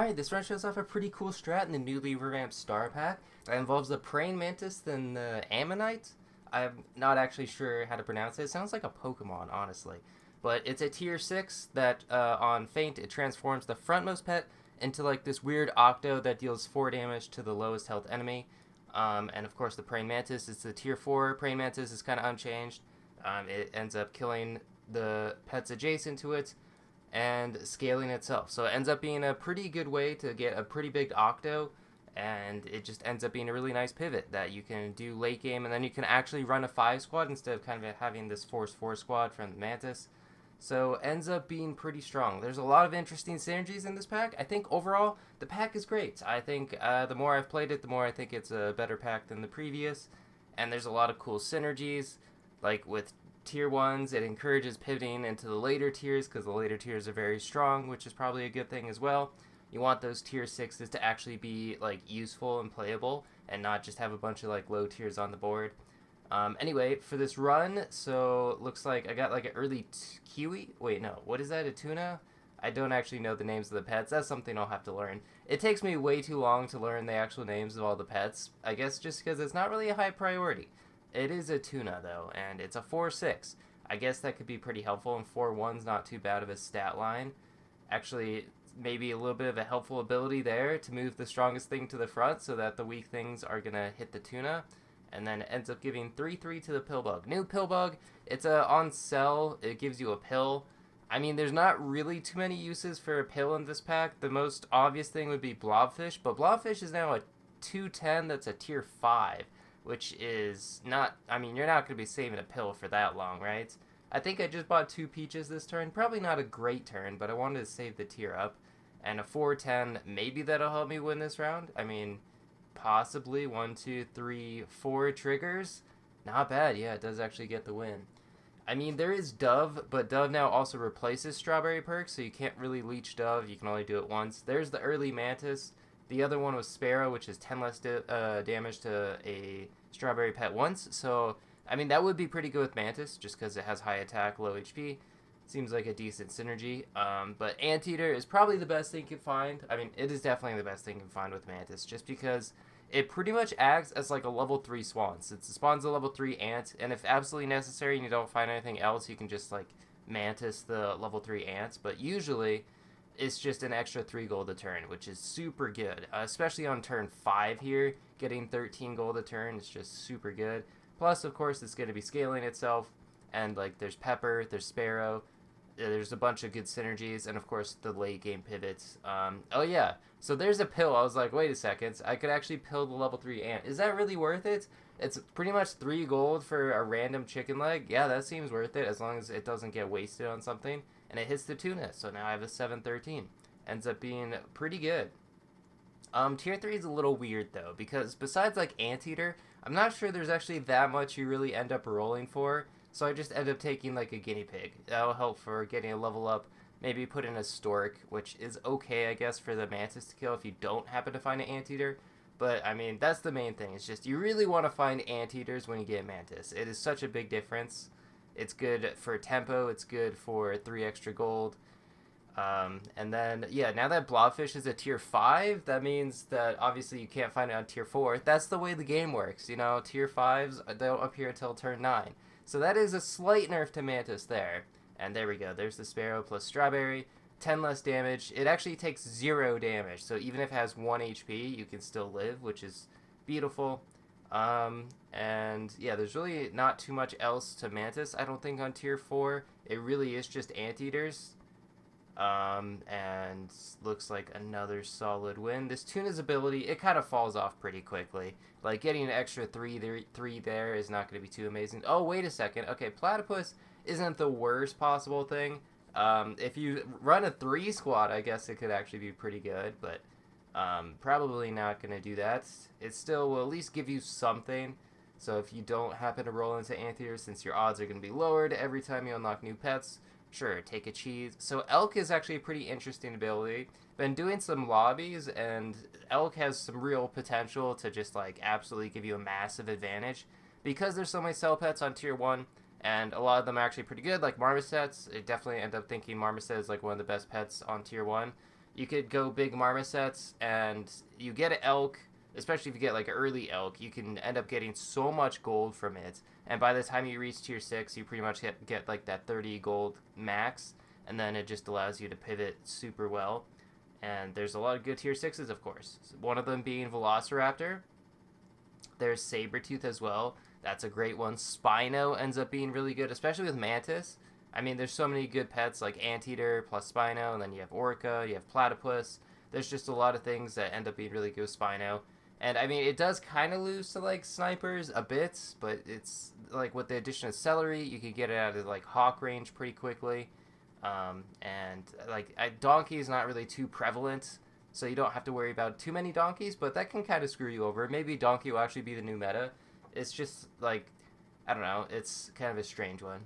Alright, this run shows off a pretty cool strat in the newly revamped Star Pack that involves the praying mantis and the Ammonite. I'm not actually sure how to pronounce it. It sounds like a Pokemon, honestly. But it's a tier 6 that on Feint it transforms the frontmost pet into like this weird Octo that deals 4 damage to the lowest health enemy. And of course, the praying mantis is the tier 4. Praying mantis is kind of unchanged. It ends up killing the pets adjacent to it and scaling itself. So it ends up being a pretty good way to get a pretty big Octo, and it just ends up being a really nice pivot that you can do late game, and then you can actually run a 5 squad instead of kind of having this Force 4 squad from the Mantis. So ends up being pretty strong. There's a lot of interesting synergies in this pack. I think overall the pack is great. I think the more I've played it, the more I think it's a better pack than the previous. And there's a lot of cool synergies, like with tier 1s, it encourages pivoting into the later tiers because the later tiers are very strong, which is probably a good thing as well. You want those tier 6s to actually be like useful and playable and not just have a bunch of like low tiers on the board. Anyway, for this run, so looks like I got like an early kiwi. Wait, no, what is that? A tuna? I don't actually know the names of the pets. That's something I'll have to learn. It takes me way too long to learn the actual names of all the pets. I guess just because it's not really a high priority. It is a tuna though, and it's a 4/6. I guess that could be pretty helpful, and 4/1's not too bad of a stat line. Actually, maybe a little bit of a helpful ability there to move the strongest thing to the front so that the weak things are going to hit the tuna. And then it ends up giving 3/3 to the pillbug. New pillbug, it's on sell. It gives you a pill. I mean, there's not really too many uses for a pill in this pack. The most obvious thing would be blobfish, but blobfish is now a 210 that's a tier 5, which is not, I mean, you're not going to be saving a pill for that long, right? I think I just bought 2 peaches this turn. Probably not a great turn, but I wanted to save the tier up. And a 410, maybe that'll help me win this round. I mean, possibly 1, 2, 3, 4 triggers. Not bad. Yeah, it does actually get the win. I mean, there is Dove, but Dove now also replaces Strawberry Perk, so you can't really leech Dove. You can only do it once. There's the early Mantis. The other one was Sparrow, which is 10 less damage to a Strawberry Pet once. So, I mean, that would be pretty good with Mantis, just because it has high attack, low HP. Seems like a decent synergy. But Anteater is probably the best thing you can find. I mean, it is definitely the best thing you can find with Mantis, just because it pretty much acts as like a level 3 spawn. Since it spawns a level 3 ant, and if absolutely necessary and you don't find anything else, you can just like Mantis the level 3 ants. But usually, it's just an extra 3 gold a turn, which is super good. Especially on turn 5 here, getting 13 gold a turn is just super good. Plus, of course, it's going to be scaling itself, and like there's Pepper, there's Sparrow, there's a bunch of good synergies, and of course the late game pivots. Oh yeah, so there's a pill. I was like, wait a second, I could actually pill the level 3 ant. Is that really worth it? It's pretty much 3 gold for a random chicken leg. Yeah, that seems worth it as long as it doesn't get wasted on something. And it hits the tuna, so now I have a 713. Ends up being pretty good. Tier 3 is a little weird though, because besides like Anteater, I'm not sure there's actually that much you really end up rolling for. So I just end up taking like a guinea pig. That'll help for getting a level up. Maybe put in a stork, which is okay, I guess, for the mantis to kill if you don't happen to find an anteater. But I mean, that's the main thing. It's just you really want to find anteaters when you get mantis. It is such a big difference. It's good for tempo. It's good for 3 extra gold. And then, yeah, now that Blobfish is a tier 5, that means that obviously you can't find it on tier 4. That's the way the game works, you know, tier 5s don't appear until turn 9. So that is a slight nerf to Mantis there. And there we go, there's the Sparrow plus Strawberry, 10 less damage. It actually takes 0 damage, so even if it has 1 HP, you can still live, which is beautiful. And yeah, there's really not too much else to Mantis, I don't think, on tier 4. It really is just Anteaters. And looks like another solid win. This Tuna's ability, it kind of falls off pretty quickly. Like, getting an extra 3 there is not going to be too amazing. Oh, wait a second. Okay, Platypus isn't the worst possible thing. If you run a 3 squad, I guess it could actually be pretty good, but probably not going to do that. It still will at least give you something. So if you don't happen to roll into Anteater, since your odds are going to be lowered every time you unlock new pets, sure, take a cheese. So Elk is actually a pretty interesting ability. Been doing some lobbies, and Elk has some real potential to just like absolutely give you a massive advantage. Because there's so many cell pets on tier 1, and a lot of them are actually pretty good, like Marmosets. I definitely end up thinking Marmoset is like one of the best pets on tier 1. You could go big marmosets, and you get an elk, especially if you get like an early elk, you can end up getting so much gold from it. And by the time you reach tier 6, you pretty much get like that 30 gold max, and then it just allows you to pivot super well. And there's a lot of good tier 6s, of course. One of them being Velociraptor. There's Sabretooth as well. That's a great one. Spino ends up being really good, especially with Mantis. I mean, there's so many good pets like Anteater plus Spino, and then you have Orca, you have Platypus. There's just a lot of things that end up being really good with Spino. And I mean, it does kind of lose to like snipers a bit, but it's like with the addition of Celery, you can get it out of like hawk range pretty quickly. And like Donkey is not really too prevalent, so you don't have to worry about too many donkeys, but that can kind of screw you over. Maybe Donkey will actually be the new meta. It's just like, I don't know, it's kind of a strange one.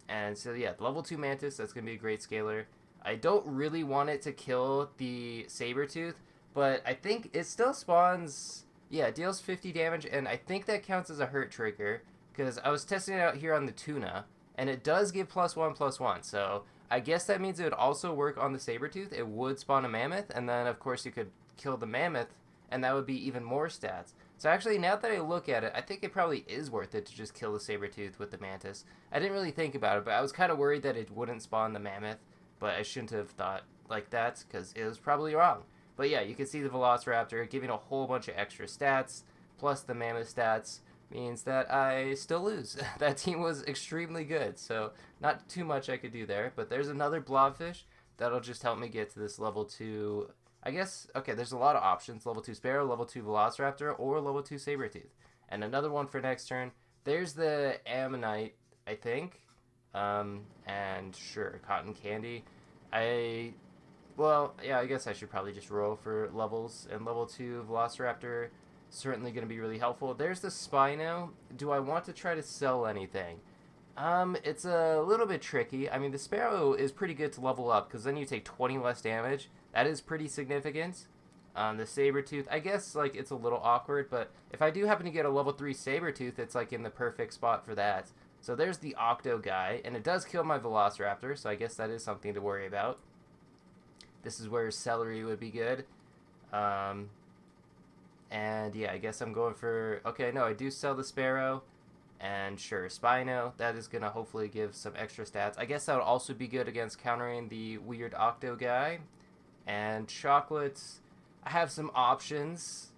And so yeah, level 2 Mantis, that's going to be a great scaler. I don't really want it to kill the Sabretooth, but I think it still spawns, yeah, it deals 50 damage, and I think that counts as a hurt trigger, because I was testing it out here on the tuna, and it does give +1/+1, so I guess that means it would also work on the Sabretooth. It would spawn a mammoth, and then of course you could kill the mammoth, and that would be even more stats. So actually, now that I look at it, I think it probably is worth it to just kill the Sabretooth with the Mantis. I didn't really think about it, but I was kind of worried that it wouldn't spawn the mammoth, but I shouldn't have thought like that, because it was probably wrong. But yeah, you can see the Velociraptor giving a whole bunch of extra stats, plus the mammoth stats, means that I still lose. That team was extremely good, so not too much I could do there. But there's another Blobfish that'll just help me get to this level 2. I guess, okay, there's a lot of options. Level 2 Sparrow, level 2 Velociraptor, or level 2 Sabretooth. And another one for next turn. There's the Ammonite, I think. And sure, Cotton Candy. Well, yeah, I guess I should probably just roll for levels. And level 2 Velociraptor, certainly going to be really helpful. There's the Spino. Do I want to try to sell anything? It's a little bit tricky. I mean, the Sparrow is pretty good to level up, because then you take 20 less damage. That is pretty significant. The Sabretooth, I guess, like, it's a little awkward, but if I do happen to get a level 3 Sabretooth, it's, like, in the perfect spot for that. So there's the Octo guy, and it does kill my Velociraptor, so I guess that is something to worry about. This is where Celery would be good. And yeah, I guess I'm going for... Okay, no, I do sell the Sparrow. And sure, Spino. That is going to hopefully give some extra stats. I guess that would also be good against countering the weird Octo guy. And Chocolates. I have some options.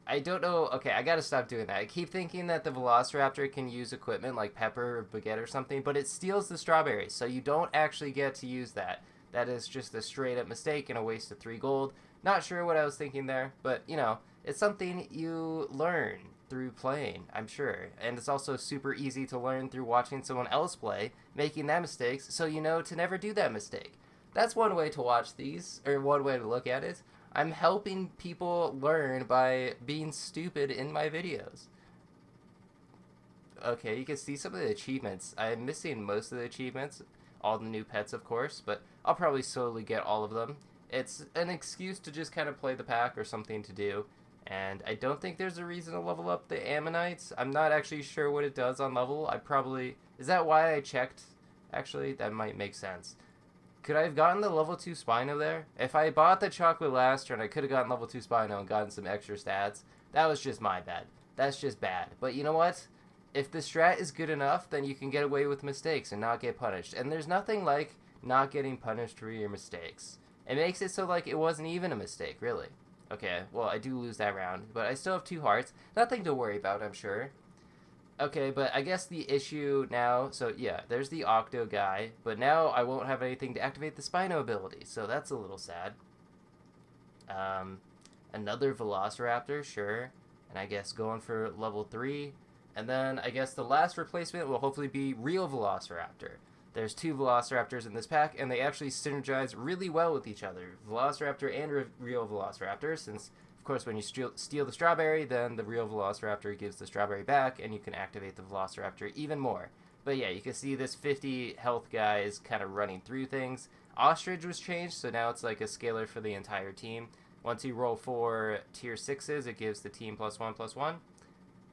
I don't know... Okay, I gotta stop doing that. I keep thinking that the Velociraptor can use equipment like Pepper or Baguette or something, but it steals the strawberries, so you don't actually get to use that. That is just a straight-up mistake and a waste of 3 gold. Not sure what I was thinking there, but, you know, it's something you learn through playing, I'm sure. And it's also super easy to learn through watching someone else play, making that mistakes, so you know to never do that mistake. That's one way to watch these, or one way to look at it. I'm helping people learn by being stupid in my videos. Okay, you can see some of the achievements. I'm missing most of the achievements. All the new pets, of course, but I'll probably slowly get all of them. It's an excuse to just kind of play the pack or something to do. And I don't think there's a reason to level up the Ammonites. I'm not actually sure what it does on level. I probably... Is that why I checked? Actually, that might make sense. Could I have gotten the level 2 Spino there? If I bought the chocolate last turn, I could have gotten level 2 Spino and gotten some extra stats. That was just my bad. That's just bad. But you know what? If the strat is good enough, then you can get away with mistakes and not get punished. And there's nothing like not getting punished for your mistakes. It makes it so like it wasn't even a mistake, really. Okay, well, I do lose that round, but I still have 2 hearts. Nothing to worry about, I'm sure. Okay, but I guess the issue now... So, yeah, there's the Octo guy, but now I won't have anything to activate the Spino ability, so that's a little sad. Another Velociraptor, sure. And I guess going for level 3... And then I guess the last replacement will hopefully be Real Velociraptor. There's 2 Velociraptors in this pack, and they actually synergize really well with each other. Velociraptor and Real Velociraptor, since, of course, when you steal the strawberry, then the Real Velociraptor gives the strawberry back, and you can activate the Velociraptor even more. But yeah, you can see this 50 health guy is kind of running through things. Ostrich was changed, so now it's like a scaler for the entire team. Once you roll 4 tier 6s, it gives the team +1/+1.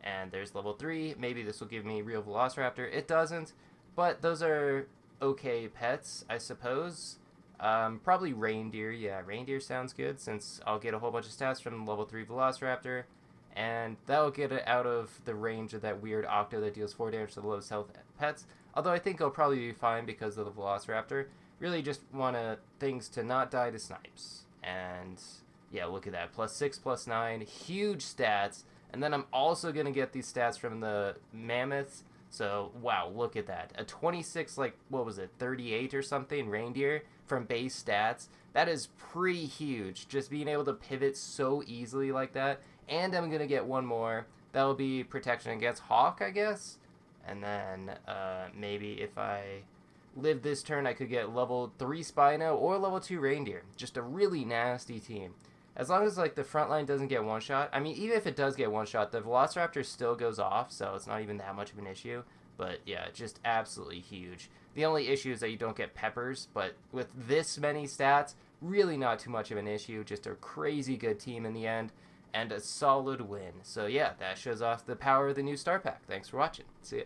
And there's level 3. Maybe this will give me Real Velociraptor. It doesn't, but those are okay pets, I suppose. Probably Reindeer. Yeah, Reindeer sounds good since I'll get a whole bunch of stats from level 3 Velociraptor. And that'll get it out of the range of that weird Octo that deals 4 damage to the lowest health pets. Although I think it'll probably be fine because of the Velociraptor. Really just want things to not die to snipes. And yeah, look at that. +6, +9. Huge stats. And then I'm also going to get these stats from the Mammoths. So, wow, look at that. A 26, like, what was it, 38 or something, Reindeer from base stats. That is pretty huge. Just being able to pivot so easily like that. And I'm going to get one more. That'll be protection against Hawk, I guess. And then maybe if I live this turn, I could get level 3 Spino or level 2 Reindeer. Just a really nasty team. As long as like the front line doesn't get one shot. I mean, even if it does get one shot, the Velociraptor still goes off, so it's not even that much of an issue. But yeah, just absolutely huge. The only issue is that you don't get peppers, but with this many stats, really not too much of an issue. Just a crazy good team in the end, and a solid win. So yeah, that shows off the power of the new star pack. Thanks for watching. See ya.